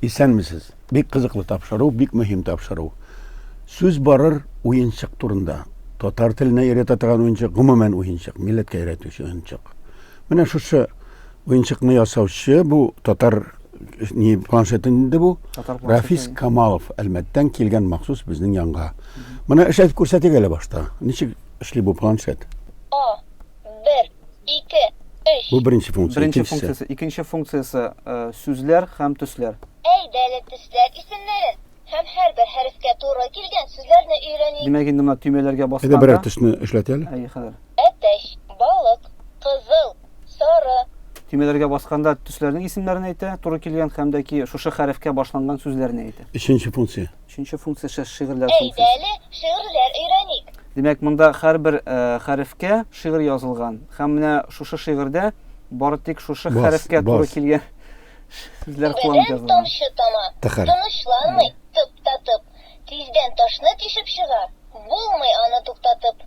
Исәнмесез? Бик кызыклы тапшыру, бик мөһим тапшыру. Сүз барыр уенчык турында. Татар теленә өйрәтә торган уенчык, гомумән уенчык, милләткә өйрәтүче уенчык. Менә шушы уенчыкны ясаучы бу татар планшетында бу Рафис Камалов Әлмәттән килгән махсус безнең янга. Менә эш әйтеп күрсәтик әле башта. Ничек эшли бу планшет? A 1 2 3 Бу беренче функция. Birinci funksiyası, ikinci funksiyası süzler hem tüsler. Ey dəyərli төсләр исемнәрен һәм һәрбер хәрефкә туры килгән сүзләрне өйрәник. Demek ki buna tüymelerge Әйдә baskanda. берәр төсне эшләтәле. İyi kadar. Әтәч, балык, кызыл, сары. Tüymelerge baskanda tüslerinin isimlerini ayta, туры келген хәмдәки шушы хәрефкә башланган сүзләрне ayta. Üçüncü funksiya. Üçüncü funksiyası şiirler Эй funksiyası. дәле шигырьләр өйрәник. Demek монда һәрбер хәрефкә шигырь язылган. Һәм менә шушы шигырьдә бары тик шушы хәрефкә туры келген сүзләр кулланып Күбәдән язылган. тамчы тама. Тәхәр. Тынычланмый, тып-татып. Тиздән ташны тишеп чыгар. Булмый аны туктатып.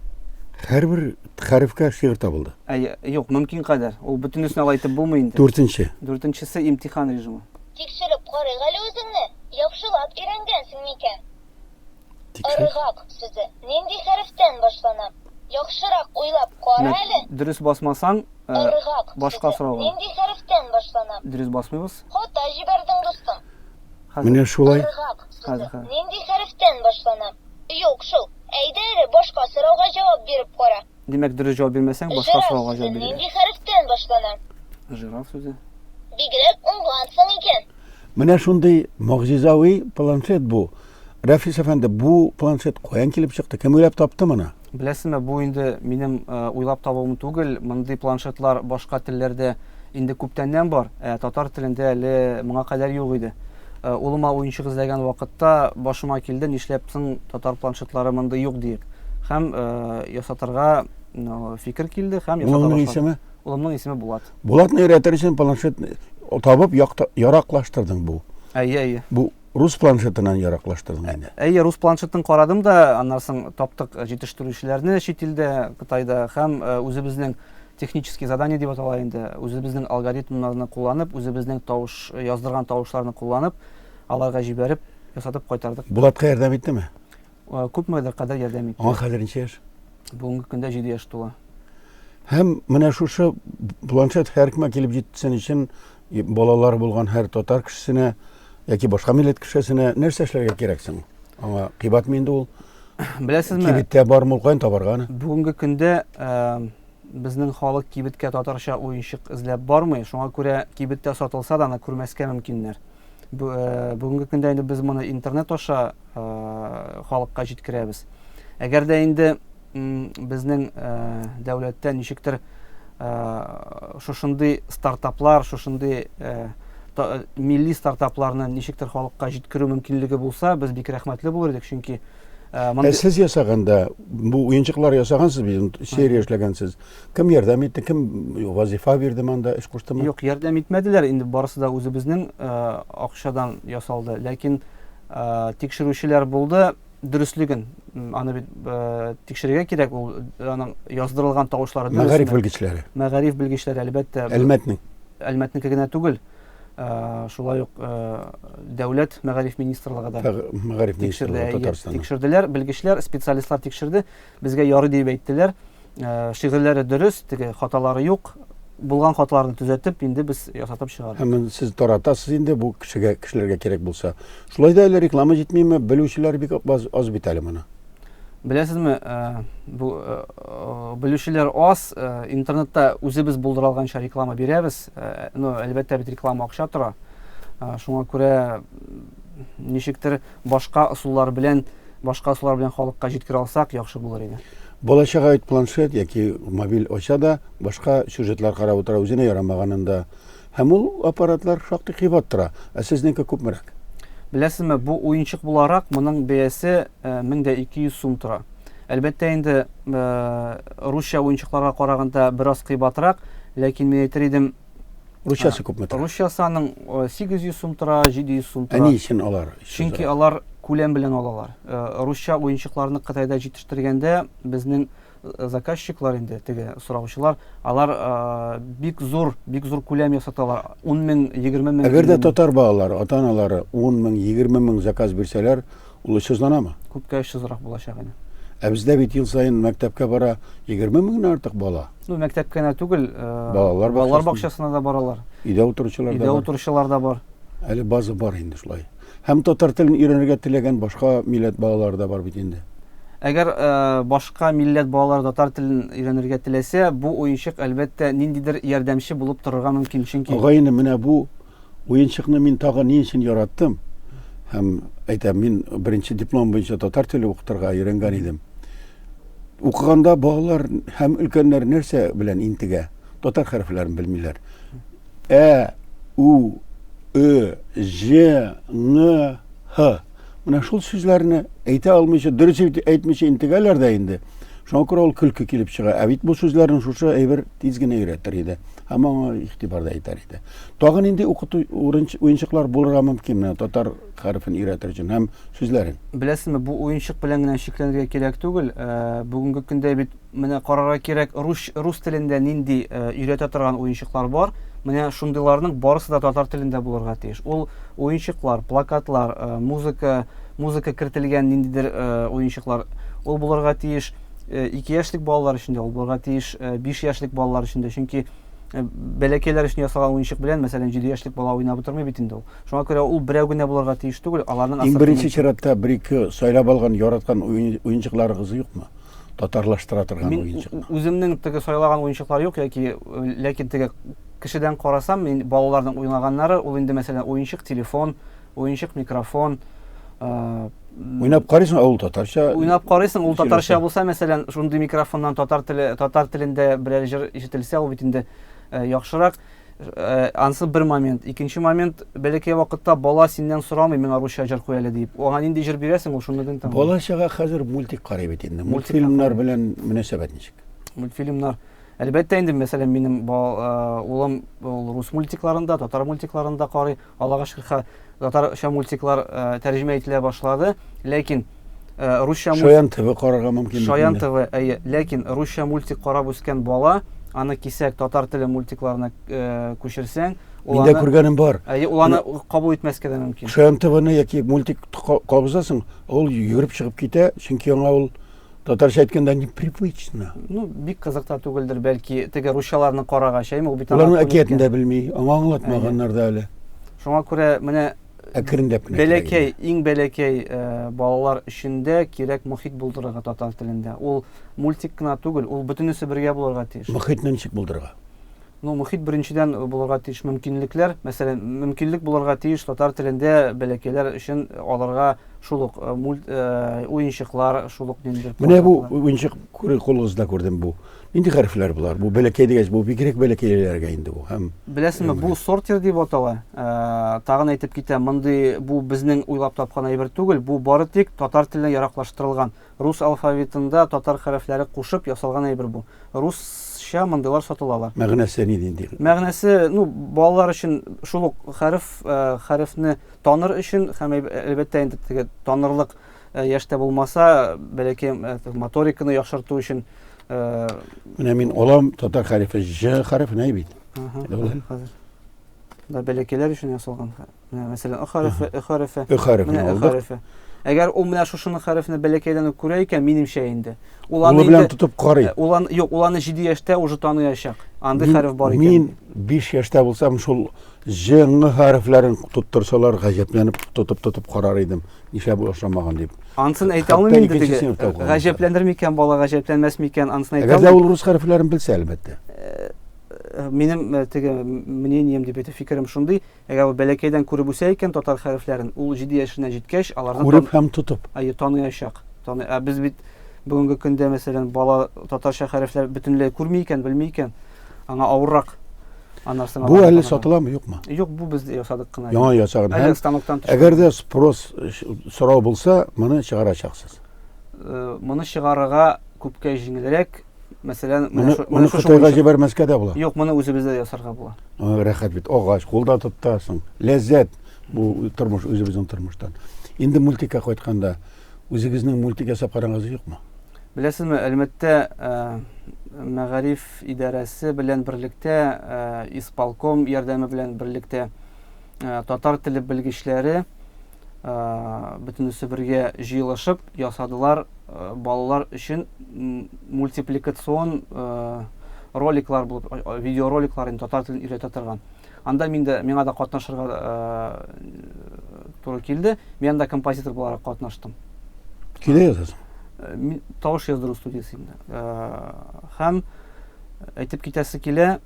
Һәрбер хәрефкә шигырь табылды. Юк, мөмкин кадәр. Ул бөтенесен алып әйтеп булмый инде. Дүртенче. Дүртенчесе имтихан режимы. Тикшереп карыйк әле үзеңне. Яхшылап өйрәнгәнсең микән? Тикшер. Ыргак сүзе нинди хәрефтән башлана? Яхшырак уйлап кара әле. Дөрес басмасаң, Ыргак башка сүзе сорауга. нинди хәрефтән башлана? Дөрес басмыйбыз. Хата җибәрдең дустым. Менә шулай. Ыргак сүзе Хәзер. нинди хәрефтән башлана? Юк шул. Әйдә әле башка сорауга җавап биреп кара. Демәк, дөрес җавап бирмәсәң, башка Жираф сорауга сүзе җавап бирә. нинди хәрефтән башлана? Жираф сүзе. Бигрәк уңгансың икән. Менә шундый могҗизави планшет бу. Рафис әфәнде, бу планшет каян килеп чыкты? Кем уйлап тапты моны? Беләсезме, бу инде минем уйлап табуым түгел. Мондый планшетлар башка телләрдә инде күптәннән бар. Татар телендә әле моңа кадәр юк иде. Улыма уенчык эзләгән вакытта башыма килде, нишләпсең татар планшетлары монда юк дип. Һәм ясатырга фикер килде, һәм ясата Улымның башладым. исеме? Улымның исеме Булат. Булатны өйрәтер өчен планшет табып яраклаштырдың бу. Әйе. Бу рус планшетынан яраклаштырдың инде. Әйе, рус планшетін карадым да, аннан соң таптык җитештерүчеләрне чит илдә, Кытайда һәм үзебезнең технический задание дип атала инде, үзебезнең алгоритмнарны кулланып, үзебезнең тавыш яздырган тавышларны кулланып, аларга җибәреп, ясатып кайтардык. Булатка ярдәм иттеме? Күпмедер кадәр ярдәм итте. Аңа хәзер ничә яшь? Бүгенге көндә 7 яшь тула. Һәм менә шушы планшет һәркемгә килеп җитсен өчен балалар булган һәр татар кешесенә яки башка милләт кешесенә нәрсә эшләргә кирәксең? Аңа кыйбатмы инде ул? Беләсезме, Кибеттә бармы ул, каян табарга аны? бүгенге көндә безнең халык кибеткә татарча уенчык эзләп бармый. Шуңа күрә кибеттә сатылса да аны күрмәскә мөмкиннәр. Бүгенге көндә инде без моны интернет аша халыкка җиткерәбез. Әгәр дә инде безнең дәүләттә ничектер шушындый стартаплар, шушындый милли стартапларны ничектер халыкка җиткерү мөмкинлеге булса, без бик рәхмәтле булыр идек, чөнки Сез ясаганда, бу уенчыклар ясагансыз бит, серия эшләгәнсез. Кем ярдәм итте, кем вазифа бирде монда, эш куштымы? Юк, ярдәм итмәделәр, инде барысы да үзебезнең акчадан ясалды. Ләкин тикшерүчеләр булды, дөрестлеген аны бит тикшерергә кирәк, ул аның яздырылган тавышлары дөресме? Мәгариф белгечләре. Мәгариф белгечләре әлбәттә. Әлмәтнеке генә түгел. Шулай ук дәүләт мәгариф министрлыгы да Мәгариф министрлыгы Татарстанда. Тикшерделәр, белгечләр, специалистлар тикшерде. Безгә ярый дип әйттеләр. Шигырьләре дөрес, теге хаталары юк. Булган хаталарны төзәтеп, инде без ясатып чыгардык. Һәм сез таратасыз инде бу кешеләргә кирәк булса. Шулай да әле реклама җитмиме? Белүчеләр бик аз бит әле моны. Беләсезме, бу белүчеләр аз, интернетта үзебез булдыра алганча реклама бирәбез. Әлбәттә бит реклама акча тора. Шуңа күрә ничектер башка ысуллар белән халыкка җиткерә алсак, яхшы булыр иде. Балачага ит планшет яки мобиль ача да башка сюжетлар карап утыра, үзенә ярамаганында. Һәм ул аппаратлар шактый кыйбат тора. Сезнеке күпмерәк? Беләсезме, бу уенчык буларак моның бәясе 1200 сум тора. Әлбәттә инде русча уенчыкларга караганда бераз кыйбатрак, ләкин мин әйтер идем, Русчасы күпме тора? Русчасы аның 800 сум тора, 700 сум тора. Ни өчен алар? Чөнки алар күләм белән алалар. Русча уенчыкларны Кытайда җитештергәндә безнең заказчиклар инде теге сораучылар, алар бик зур күләм ясаталар. 10 мең, 20 мең. Әгәр дә татар балалары, ата-аналары 10 мең, 20 мең заказ бирсәләр, ул эшсезләнәме? Күпкә эшсезрак булачак инде. Ә бездә бит ел сайын мәктәпкә бара 20 меңнән артык бала. Ну, мәктәпкә генә түгел, Балалар бакчасына да баралар. Өйдә утыручылар да бар. Утыручылар да бар. Әле база бар инде шулай. Һәм татар телен өйрәнергә теләгән башка милләт балалары да бар бит инде. Әгәр башка милләт балалары татар телен өйрәнергә теләсә, бу уенчык әлбәттә ниндидер ярдәмче булып торырга мөмкин, чөнки Агайны менә бу уенчыкны мин тагы ни өчен яраттым? Һәм әйтәм, мин беренче диплом буенча татар теле укытырга өйрәнгән идем. Укыганда балалар һәм өлкәннәр нәрсә белән интегә? Татар хәрефләрен белмиләр. У, Ж, Ң, Х. Менә шул сүзләрне әйтә алмыйча, дөрес әйтмичә интегәләр дә инде. Шуңа күрә ул көлке килеп чыга. Ә бит бу сүзләрне шушы әйбер тиз генә өйрәтер иде. Һәм аңа игътибарда әйтер иде. Тагын инде укыту уенчыклар булырга мөмкин менә татар хәрефен өйрәтер өчен һәм сүзләрен. Беләсезме, бу уенчык белән генә шикләнергә кирәк түгел. Бүгенге көндә бит менә карарга кирәк, рус телендә нинди өйрәтә торган уенчыклар бар. Менә шундыйларның барысы да татар телендә булырга тиеш. Ул уенчыклар, плакатлар, музыка кертелгән ниндидер уенчыклар, ул булырга тиеш 2 яшьлек балалар өчен дә, ул булырга тиеш 5 яшьлек балалар өчен дә, чөнки бәләкәйләр өчен ясалган уенчык белән, мәсәлән, 7 яшьлек бала уйнап утырмый бит инде ул. Шуңа күрә ул берәү генә булырга тиеш түгел, аларның Иң беренче чиратта бер-ике сайлап алган, яраткан уенчыкларыгыз юкмы? Татарлаштыра торган уенчык. Үземнең теге сайлаган уенчыклар юк, ләкин теге кешедән карасам, мин балаларның уйнаганнары, ул инде мәсәлән уенчык телефон, уенчык микрофон, уйнап карыйсың, ул татарча. Уйнап карыйсың, ул татарча булса, мәсәлән, шундый микрофоннан татар телендә берәр җыр ишетелсә, ул бит инде яхшырак. Ансы бер момент. Икенче момент, бәләкәй вакытта бала синнән сорамый, миңа русча җыр куй әле дип. Аңа нинди җыр бирәсең, ул шундый тәм. Балачага хәзер мультик карый бит инде. Мультфильмнар белән мөнәсәбәт ничек? Мультфильмнар. Әлбәттә инде, мәсәлән, минем улым рус мультикларында, татар мультикларында карый. Аллага шөкер, татарча мультиклар тәрҗемә ителә башлады, ләкин русча Шаян ТВ карарга мөмкин. Шаян ТВ, ләкин русча мультик карап үскән бала, аны кисәк татар теле мультикларына күчерсәң, ул аны күргәнем бар. Ул аны кабул итмәскә дә мөмкин. Шаян ТВны яки мультик кабызасың, ул йөгереп чыгып китә, чөнки аңа ул татарча әйткәндә непривычно. Ну, бик кызыкта түгелдер, бәлки теге русчаларны карагач, ул бит аңа әкиятен дә белми, аңа аңлатмаганнар да әле. Шуңа күрә менә әкренләп кенә бәләкәй, иң бәләкәй балалар өчендә кирәк мөхит булдырырга татар телендә. Ул мультик кына түгел, ул бөтенесе бергә булырга тиеш. Мөхитне ничек булдырырга? Ну, мөхит беренчедән булырга тиеш мөмкинлекләр. Мәсәлән, мөмкинлек булырга тиеш татар телендә бәләкәйләр өчен аларга шулык уенчыклар, шулык ниндидер. Менә бу уенчык кулыгызда күрдем бу. Нинди хәрефләр булар? Бу бәләкәй дигәч, бу бигрәк бәләкәйләргә инде бу. Һәм беләсезме, бу сортир дип атала. Тагын әйтеп китәм, мондый бу безнең уйлап тапкан әйбер түгел, бу бары тик татар теленә яраклаштырылган. Рус алфавитында татар хәрефләре кушып ясалган әйбер бу. Русча мондыйлар сатылалар. Мәгънәсе ни инде? Мәгънәсе, ну, балалар өчен шул хәрефне таныр өчен һәм әлбәттә инде теге танырлык яшьтә булмаса, бәләкәй моториканы яхшырту өчен менә мин алам татар хәрефе Ж хәрефенә бит. Хәзер да бәләкәйләр өчен ясалган. Мәсәлән, хәрефе. Әгәр ул менә шушының хәрефне бәләкәйдән күрә икән, минемчә инде. Ул аны белән тотып карый. Ул аны 7 яшьтә уже таныячак. Андый хәреф бар икән. Мин 5 яшьтә булсам, шул Ж, Ң хәрефләрен тоттырсалар, гаҗәпләнеп тотып карар идем. Нишләп бу ошамаган дип. Ансын әйтә алмыйм инде теге. Гаҗәпләндер микән бала, гаҗәпләнмәс микән, ансын әйтә алмыйм. Әгәр ул рус хәрефләрен белсә, әлбәттә. Минем теге мнением дип фикерем шундый, әгәр ул бәләкәйдән күреп үсә икән татар хәрефләрен, ул 7 яшенә җиткәч, аларны күреп һәм тотып таныячак. Без бит бүгенге көндә, мәсәлән, бала татарча хәрефләр бөтенләй күрми икән, белми икән, аңа авыррак. Бу әле сатыламы, юкмы? Юк, бу без ясадык кына. Яңа ясаган. Әле станоктан төшә. Әгәр дә спрос сорау булса, моны чыгарачаксыз. Моны чыгарырга күпкә җиңелрәк. Мәсәлән, моны Кытайга җибәрмәскә дә була. Юк, моны үзебездә ясарга була. Рәхәт бит, агач, кулда тотасың. Ләззәт бу тормыш, үзебезнең тормыштан. Инде мультикка кайтканда, үзегезнең мультик ясап карагыз юкмы? Беләсезме, әлбәттә, мәгариф идарәсе белән берлектә, исполком ярдәме белән берлектә татар теле белгечләре бөтенесе бергә җыелышып ясадылар балалар өчен мультипликацион роликлар булып, видеороликлар татар телен өйрәтә торган. Анда миңа да катнашырга туры килде. Мен да композитор буларак катнаштым. Килә язасың? Мин тавыш яздыру студиясендә. Һәм әйтеп китәсе килә,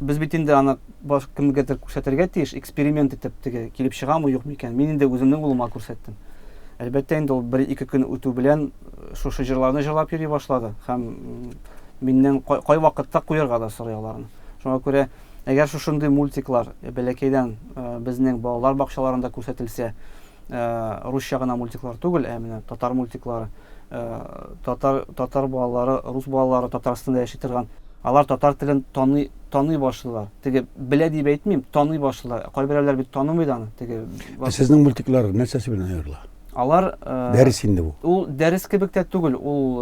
без бит инде аны баш кемгәдер күрсәтергә тиеш, эксперимент итеп теге килеп чыгамы юкмы икән. Мин инде үземнең улыма күрсәттем. Әлбәттә инде ул 1-2 көн үтү белән шушы җырларны җырлап йөри башлады һәм миннән кай вакытта куярга да сораяларны. Шуңа күрә, әгәр шушындый мультиклар бәләкәйдән безнең балалар бакчаларында күрсәтелсә, русча гына мультиклар түгел, менә татар мультиклары, татар балалары, рус балалары Татарстанда яши торган, алар татар телен таный башлыйлар. Теге белә дип әйтмим, таный башлыйлар. Кайберәүләр бит танымый да аны. Теге Сезнең мультиклар нәрсәсе белән аерыла? алар Дәрес инде бу. ул дәрес кебек тә түгел, ул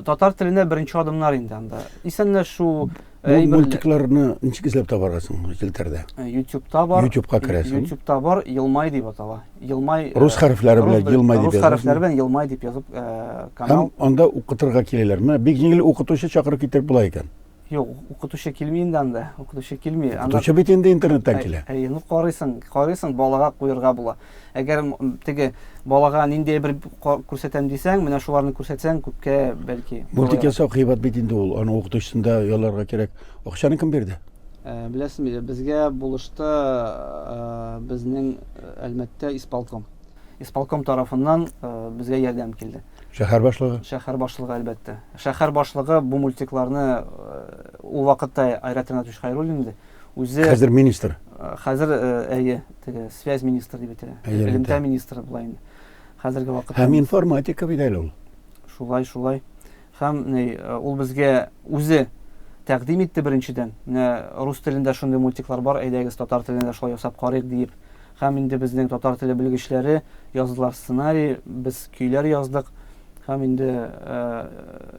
татар теленә беренче адымнар инде анда. Исәнләр шу Мультикларны ничек эзләп табарасың җилтәрдә? YouTube'та бар. YouTube'ка керәсең. YouTube'та бар, Елмай дип атала. Елмай Рус хәрефләре белән Елмай дип Рус хәрефләре белән Елмай дип язып канал. Һәм анда укытырга киләләр. Менә бик җиңел укытучы чакырып китер була икән. Юк, укытучы килми инде анда. Укытучы килми. Укытучы бит инде интернеттан килә. Ну карыйсың, балага куярга була. Әгәр теге балага нинди бер күрсәтәм дисәң, менә шуларны күрсәтсәң, күпкә бәлки. Мультик ясау кыйбат бит инде ул. Аны укытучысында ялларга кирәк. Акчаны кем бирде? Беләсезме, безгә булышты безнең Әлмәттә исполком. Исполком тарафыннан безгә ярдәм килде. Шәһәр башлыгы? Шәһәр башлыгы әлбәттә. Шәһәр башлыгы бу мультикларны ул вакытта Айрат Ринатович Хайруллин иде. Үзе Хәзер министр. Хәзер теге связь министры дип әйтелә. Элемтә министры була инде. Хәзерге вакытта. Һәм информатика бит әле ул. Шулай. Һәм ул безгә үзе тәкъдим итте беренчедән. Рус телендә шундый мультиклар бар, әйдәгез татар телендә шулай ясап карыйк дип. Һәм инде безнең татар теле белгечләре яздылар сценарий, без көйләр яздык. Һәм инде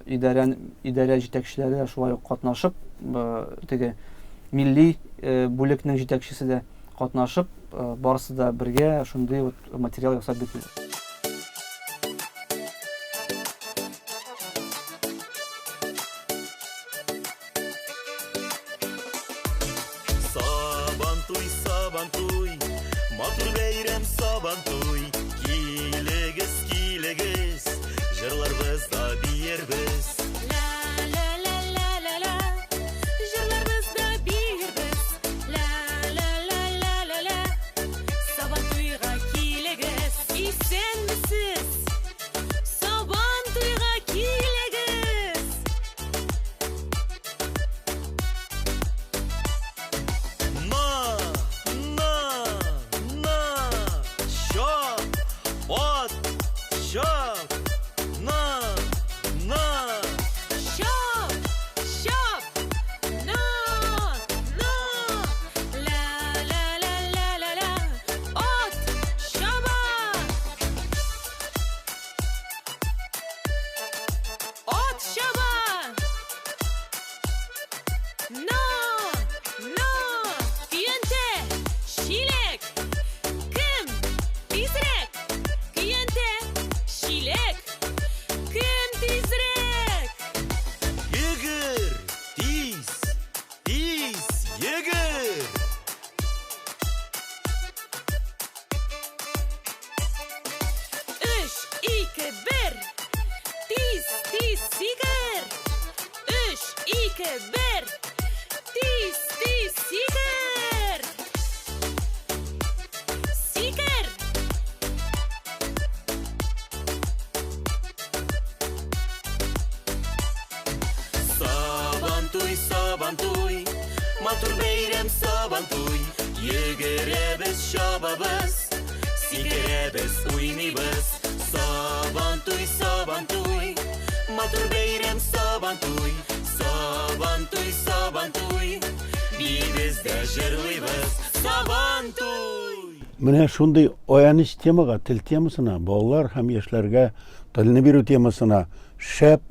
идарә җитәкчеләре шулай ук катнашып, теге милли бүлекнең җитәкчесе дә катнашып, барысы да бергә шундый материал ясап бетләр. Сабантуй, матур бәйрәм сабантуй, килегез, җырларбыз да биербез. Җырларбыз да биербез. Сабантуйга килегез, исәнмесез? Сабантуйга килегез. Сабантуй, матур бәйрәм сабантуй, йөгерәбез, чабабыз, сикерәбез, уйныйбыз. Сабантуй, матур бәйрәм сабантуй, бибез дә җырлыйбыз. Сабантуй! Менә шундый аяныч темага, тел темасына, балалар һәм яшьләргә телне бирү темасына шәп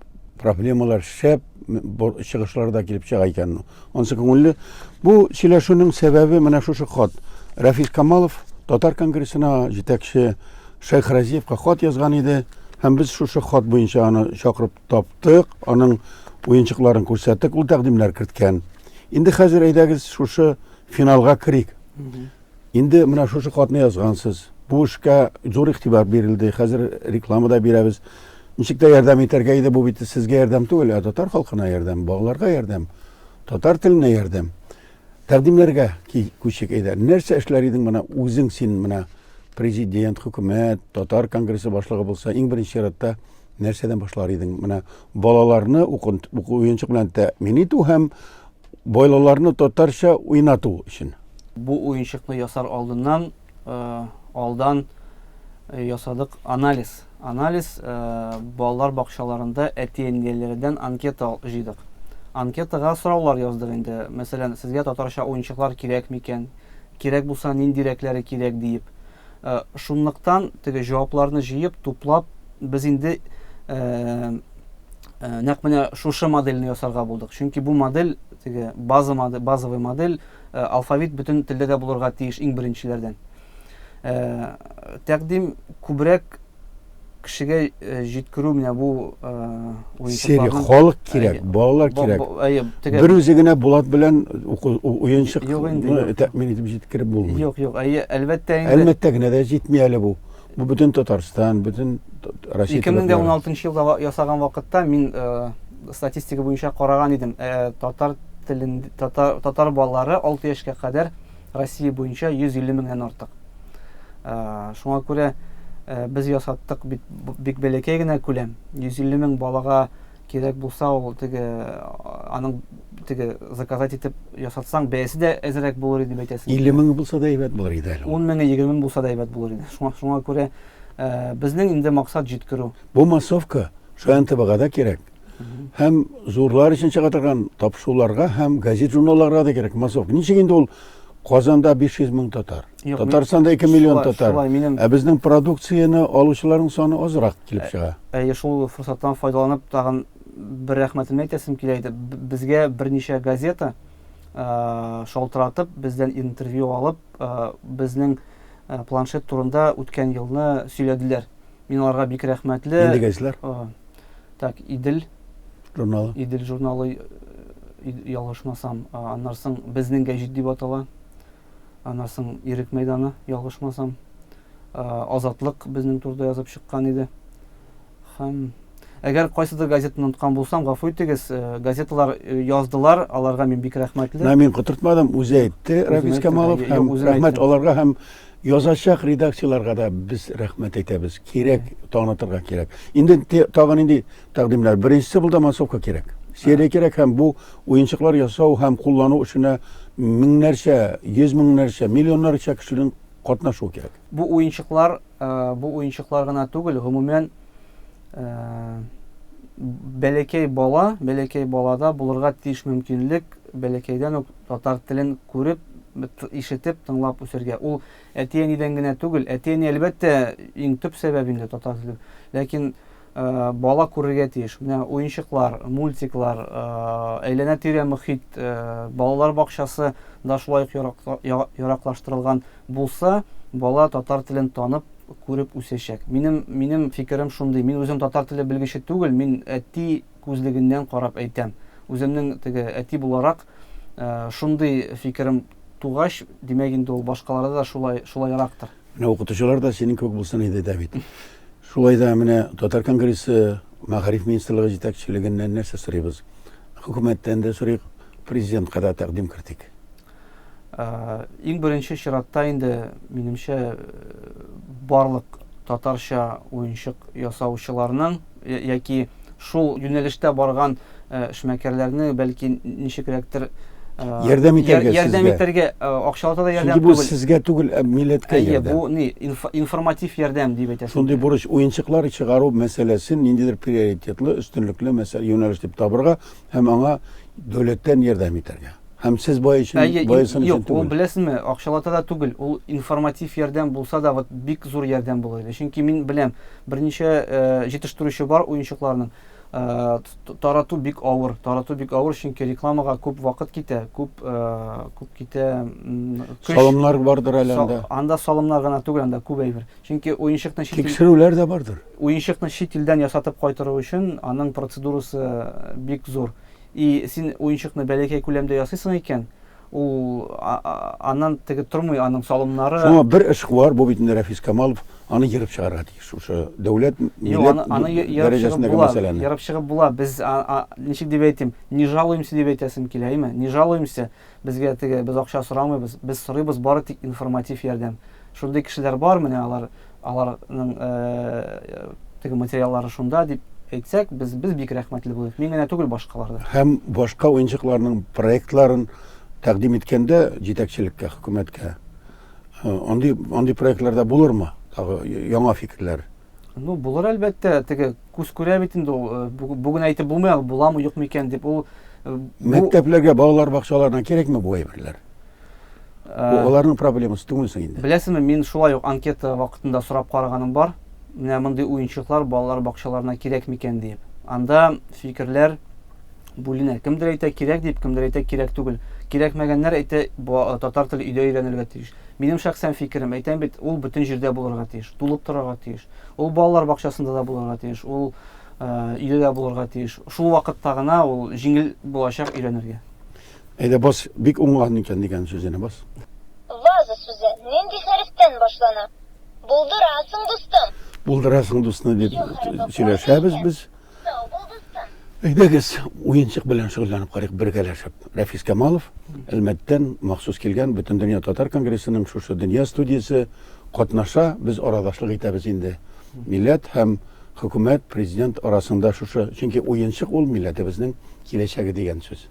проблемалар, шәп чыгышлар да килеп чыга икән. Онсы күңелле. Бу сөйләшүнең сәбәбе менә шушы хат. Рафис Камалов Татар конгрессына җитәкче Шейх Разиевка хат язган иде. Һәм без шушы хат буенча аны чакырып таптык, аның уенчыкларын күрсәттек, ул тәкъдимнәр керткән. Инде хәзер әйдәгез шушы финалга кирик. Инде менә шушы хатны язгансыз. Бу эшкә зур игътибар бирелде. Хәзер рекламада бирәбез. Ничек тә ярдәм итәргә иде, бу бит сезгә ярдәм түгел, татар халкына ярдәм, балаларга ярдәм, татар теленә ярдәм. Тәкъдимнәргә күчек әйдә. Нәрсә эшләр идең менә үзең син менә президент, хөкүмәт, татар конгрессы башлыгы булса, иң беренче чиратта нәрсәдән башлар идең? Менә балаларны уенчык белән тәэмин итү һәм балаларны татарча уйнату өчен. Бу уенчыкны ясар алдыннан алдан ясадык анализ. Анализ балалар бакчаларында әти-әниләрдән анкета җыйдык. Анкетага сораулар яздык инде. Мәсәлән, сезгә татарча уенчыклар кирәк микән? Кирәк булса, ниндирәкләре кирәк дип. Шунлыктан теге җавапларны җыеп, туплап, без инде нәкъ менә шушы модельне ясарга булдык. Чөнки бу модель, теге базовый модель, алфавит бөтен телдә дә булырга тиеш иң беренчеләрдән. Тәкъдим күбрәк кешегә җиткерү менә бу Серия халык кирәк, балалар кирәк. Бер үзе генә Булат белән уенчык тәэмин итеп җиткереп булмый. Юк, әлбәттә инде. Әлбәттә генә дә җитми әле бу. Бу бөтен Татарстан, бөтен Россия. 2016 елда ясаган вакытта мин статистика буенча караган идем. Татар балалары 6 яшькә кадәр Россия буенча 150 меңнән артык. Шуңа күрә без ясаттык бик бәләкәй генә күләм. 150 мең балага кирәк булса, ул аның заказать итеп ясатсаң, бәясе дә әзрәк булыр дип әйтәсең. 50 мең булса да әйбәт булыр иде әле. 10 мең, 20 мең булса да әйбәт булыр иде. Шуңа күрә безнең инде максат җиткерү. Бу массовка ШНТБга да кирәк. Һәм зурлар өчен чыга торган тапшыруларга һәм газет журналларга да кирәк массовка. Ничек инде ул Казанда 500 мең татар, Татарстанда 2 миллион татар. Ә безнең продукцияны алучыларның саны азрак килеп чыга. Шул форсаттан файдаланып, тагын бер рәхмәтемне әйтәсем килә иде. Безгә берничә газета шалтыратып, бездән интервью алып, безнең планшет турында үткән елны сөйләделәр. Мин аларга бик рәхмәтле. Инде газетлар? Так, Идел журналы ялгышмасам, аннарсын безнең гәҗит дип атала. Аннарсын Ирек мәйданы ялгышмасам. Азатлык безнең турда язып чыккан иде. Һәм әгәр кайсыдыр газетаны оныткан булсам, гафу итегез, газеталар яздылар, аларга мин бик рәхмәтле. Мин котыртмадым, үзе әйтте Рафис Камалов, һәм рәхмәт аларга һәм язачак редакцияларга да без рәхмәт әйтәбез. Кирәк, танытырга кирәк. Инде тагын инде тәкъдимнәр. Беренчесе булда массовка кирәк. Серия кирәк һәм бу уенчыклар ясау һәм куллану эшенә меңнәрчә, 100 меңнәрчә, миллионнарча кешенең катнашу кирәк. Бу уенчыклар гына түгел, гомумән бәләкәй балада булырга тиеш мөмкинлек, бәләкәйдән үк татар телен күреп, ишетеп, тыңлап үсәргә. Ул әти-әнидән генә түгел, әти-әни әлбәттә иң төп сәбәп инде татар теле. Ләкин бала күрергә тиеш. Менә уенчыклар, мультиклар, әйләнә-тирә мөхит, балалар бакчасы да шулай яраклаштырылган булса, бала татар телен танып, күреп үсәчәк. Минем фикерем шундый. Мин үзем татар теле белгече түгел, мин әти күзлегеннән карап әйтәм. Үземнең теге әти буларак шундый фикерем тугач, димәк инде ул башкаларда да шулай ярактыр. Менә укытучылар да синең күк булсын иде, Давид. Шулай да менә Татар конгрессы Мәгариф министрлыгы җитәкчелегеннән нәрсә сорыйбыз? Хөкүмәттән дә сорыйк, президентка да тәкъдим кертик. Иң беренче чиратта инде минемчә барлык татарча уенчык ясаучыларның яки шул юнәлештә барган эшмәкәрләрне бәлки ничеклектер ярдәм итәргә, акчалата да ярдәм түгел. Бу сезгә түгел, милләткә ярдәм. Бу информатив ярдәм дип әйтәсез. Шундый бурыч уенчыклар чыгару мәсьәләсен ниндидер приоритетлы, өстенлекле мәсьәлә юнәлеш дип табырга һәм аңа дәүләттән ярдәм итәргә. Һәм сез бай өчен, байысын өчен Юк, ул түгел. беләсезме, акчалата да түгел, ул информатив ярдәм булса да, вот бик зур ярдәм була иде. Чөнки мин беләм, берничә җитештерүче бар уенчыкларның. Тарату бик авыр, чөнки рекламага күп вакыт китә, күп китә. Салымнар бардыр әле анда. Анда салымнар гына түгел, анда күп әйбер. Чөнки уенчыкны Тикшерүләр дә бардыр. чит илдән ясатып кайтару өчен аның процедурасы бик зур. И син уенчыкны бәләкәй күләмдә ясыйсың икән, ул аннан теге тормый, аның салымнары. Шуңа бер эш бар, бу бит Рәфис Камалов аны йөреп чыгарга тиеш. Шушы дәүләт милләт дәрәҗәсендәге мәсьәләне. Ярып чыгып була. Без ничек дип әйтим, не жалуемся дип әйтәсем килә, әйме? Не жалуемся. Безгә теге без акча сорамыйбыз. Без сорыйбыз бары тик информатив ярдәм. Шундый кешеләр бар, менә аларның теге материаллары шунда дип әйтсәк, без бик рәхмәтле булыйк. Мин генә түгел, башкалар да. Һәм башка уенчыкларның проектларын тәкъдим иткәндә җитәкчелеккә, хөкүмәткә андый проектларда булырмы? Тагы яңа фикерләр. Ну, булыр әлбәттә, теге күз күрә бит инде ул. Бүген әйтеп булмый, буламы, юкмы икән дип ул. Мәктәпләргә, балалар бакчаларына кирәкме бу әйберләр? Аларның проблемасы түгелсең инде. Беләсезме, мин шулай ук анкета вакытында сорап караганым бар. Менә мондый уенчыклар балалар бакчаларына кирәкме икән дип. Анда фикерләр бүленә. Кемдер әйтә кирәк дип, кемдер әйтә кирәк түгел. Кирәкмәгәннәр әйтә татар теле өйдә өйрәнергә тиеш. Минем шәхсән фикерем, әйтәм бит, ул бөтен җирдә булырга тиеш, тулып торырга тиеш. Ул балалар бакчасында да булырга тиеш, ул өйдә дә булырга тиеш. Шул вакытта гына ул җиңел булачак өйрәнергә. Әйдә бас, бик уңган икән дигән сүзенә бас. Ваза сүзе нинди хәрефтән башлана? Булдырасың, дустым. Булдырасың дустны дип сөйләшәбез без. Булдырсың. Әйдәгез, уенчык белән шөгыльләнеп карыйк бергәләшеп. Рәфис Камалов Әлмәттән махсус килгән Бөтен дөнья татар конгрессының шушы дөнья студиясе катнаша, без арадашлык итәбез инде. Милләт һәм хөкүмәт, президент арасында шушы, чөнки уенчык ул милләтебезнең киләчәге дигән сүз.